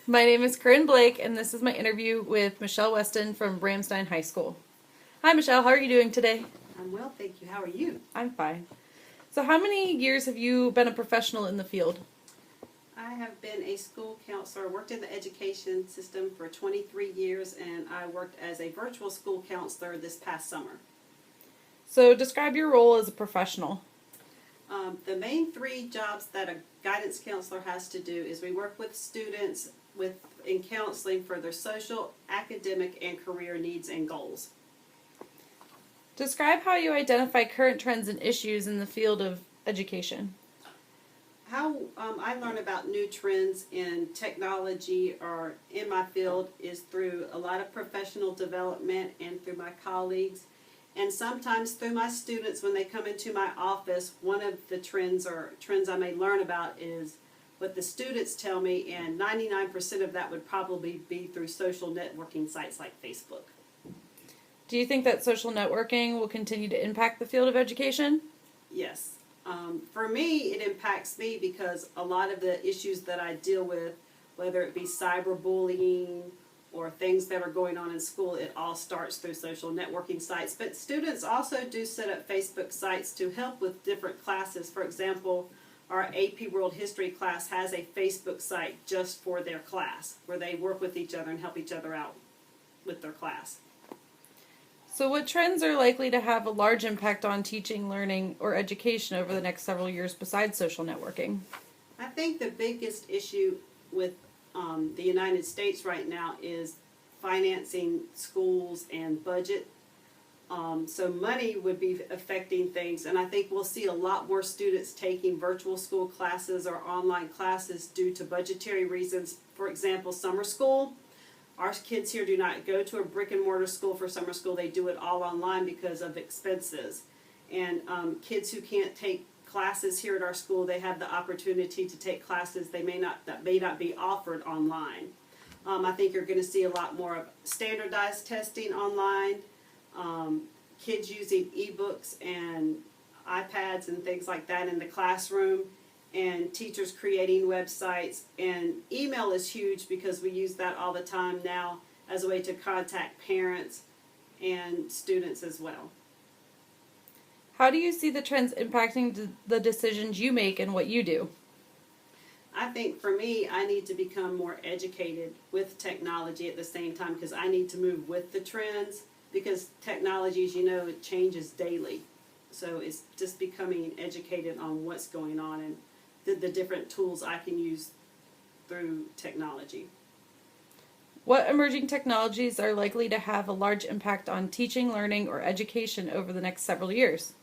My name is Corinne Blake, and this is my interview with Michelle Weston from Bramstein High School. Hi, Michelle. How are you doing today? I'm well, thank you. How are you? I'm fine. So how many years have you been a professional in the field? I have been a school counselor, worked in the education system for 23 years, and I worked as a virtual school counselor this past summer. So describe your role as a professional. The main three jobs that a guidance counselor has to do is we work with students in counseling for their social, academic, and career needs and goals. Describe how you identify current trends and issues in the field of education. How I learn about new trends in technology or in my field is through a lot of professional development and through my colleagues, and sometimes through my students when they come into my office. One of the trends I may learn about is what the students tell me, and 99% of that would probably be through social networking sites like Facebook. Do you think that social networking will continue to impact the field of education? Yes. For me, it impacts me because a lot of the issues that I deal with, whether it be cyberbullying or things that are going on in school, it all starts through social networking sites. But students also do set up Facebook sites to help with different classes. For example, our AP World History class has a Facebook site just for their class where they work with each other and help each other out with their class. So what trends are likely to have a large impact on teaching, learning, or education over the next several years besides social networking? I think the biggest issue with the United States right now is financing schools and budget. So money would be affecting things, and I think we'll see a lot more students taking virtual school classes or online classes due to budgetary reasons. For example, summer school. Our kids here do not go to a brick and mortar school for summer school. They do it all online because of expenses. And kids who can't take classes here at our school, they have the opportunity to take classes that may not be offered online. I think you're going to see a lot more of standardized testing online, kids using ebooks and iPads and things like that in the classroom, and teachers creating websites. And email is huge because we use that all the time now as a way to contact parents and students as well. How do you see the trends impacting the decisions you make and what you do? I think for me, I need to become more educated with technology at the same time because I need to move with the trends, because technology, as you know, it changes daily. So it's just becoming educated on what's going on and the different tools I can use through technology. What emerging technologies are likely to have a large impact on teaching, learning, or education over the next several years?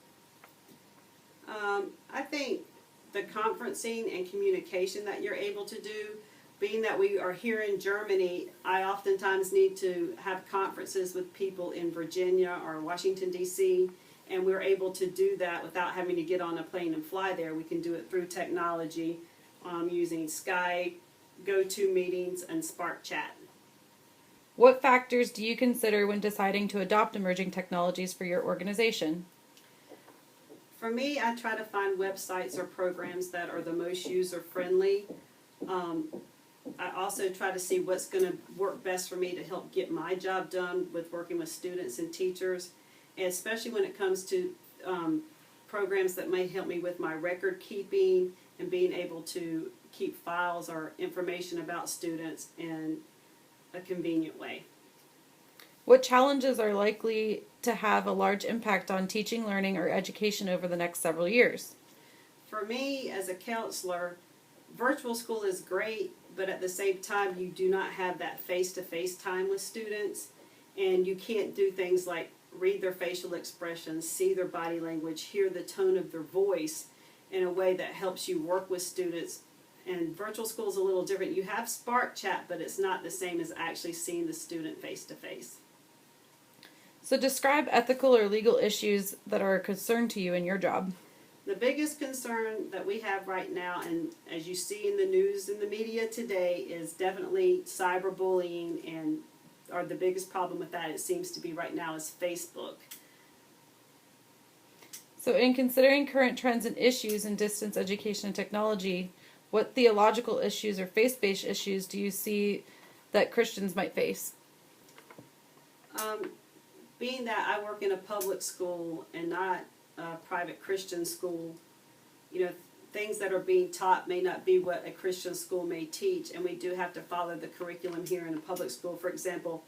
I think the conferencing and communication that you're able to do, being that we are here in Germany, I oftentimes need to have conferences with people in Virginia or Washington, D.C., and we're able to do that without having to get on a plane and fly there. We can do it through technology using Skype, GoToMeetings, and Spark Chat. What factors do you consider when deciding to adopt emerging technologies for your organization? For me, I try to find websites or programs that are the most user-friendly. I also try to see what's going to work best for me to help get my job done with working with students and teachers, and especially when it comes to programs that may help me with my record keeping and being able to keep files or information about students in a convenient way. What challenges are likely to have a large impact on teaching, learning, or education over the next several years? For me, as a counselor, virtual school is great, but at the same time, you do not have that face-to-face time with students, and you can't do things like read their facial expressions, see their body language, hear the tone of their voice in a way that helps you work with students. And virtual school is a little different. You have Spark Chat, but it's not the same as actually seeing the student face-to-face. So describe ethical or legal issues that are a concern to you in your job. The biggest concern that we have right now, and as you see in the news and the media today, is definitely cyberbullying, and the biggest problem with that, it seems to be right now, is Facebook. So in considering current trends and issues in distance education and technology, What theological issues or faith-based issues do you see that Christians might face? Being that I work in a public school and not a private Christian school, you know, things that are being taught may not be what a Christian school may teach, and we do have to follow the curriculum here in a public school. For example,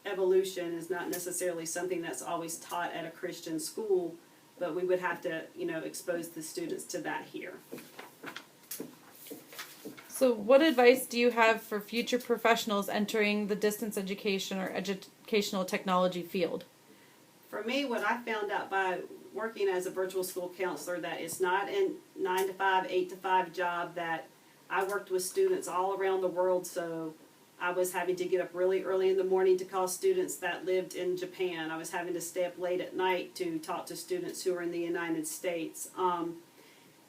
evolution is not necessarily something that's always taught at a Christian school, but we would have to, expose the students to that here. So what advice do you have for future professionals entering the distance education or educational technology field? For me, what I found out by working as a virtual school counselor, that it's not a 9 to 5, 8 to 5 job, that I worked with students all around the world, so I was having to get up really early in the morning to call students that lived in Japan. I was having to stay up late at night to talk to students who are in the United States.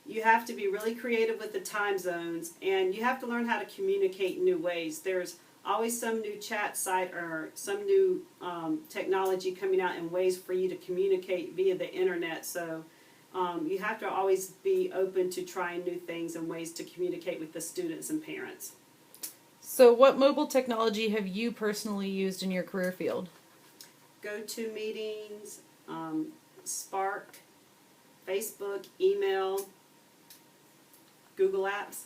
You have to be really creative with the time zones, and you have to learn how to communicate in new ways. There's always some new chat site or some new technology coming out and ways for you to communicate via the internet. So you have to always be open to trying new things and ways to communicate with the students and parents. So what mobile technology have you personally used in your career field? GoToMeetings, Spark, Facebook, email, Google Apps.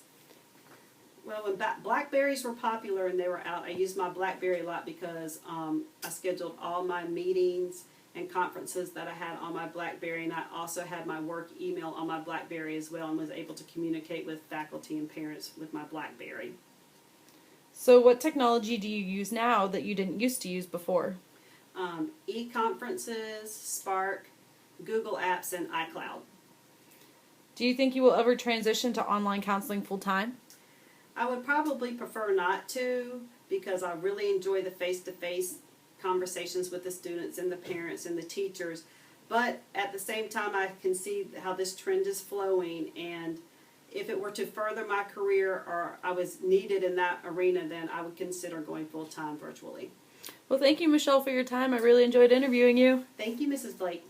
Well, when Blackberries were popular and they were out, I used my Blackberry a lot because I scheduled all my meetings and conferences that I had on my Blackberry, and I also had my work email on my Blackberry as well, and was able to communicate with faculty and parents with my Blackberry. So what technology do you use now that you didn't used to use before? E-conferences, Spark, Google Apps, and iCloud. Do you think you will ever transition to online counseling full-time? I would probably prefer not to, because I really enjoy the face-to-face conversations with the students and the parents and the teachers. But at the same time, I can see how this trend is flowing, and if it were to further my career or I was needed in that arena, then I would consider going full-time virtually. Well, thank you, Michelle, for your time. I really enjoyed interviewing you. Thank you, Mrs. Blake.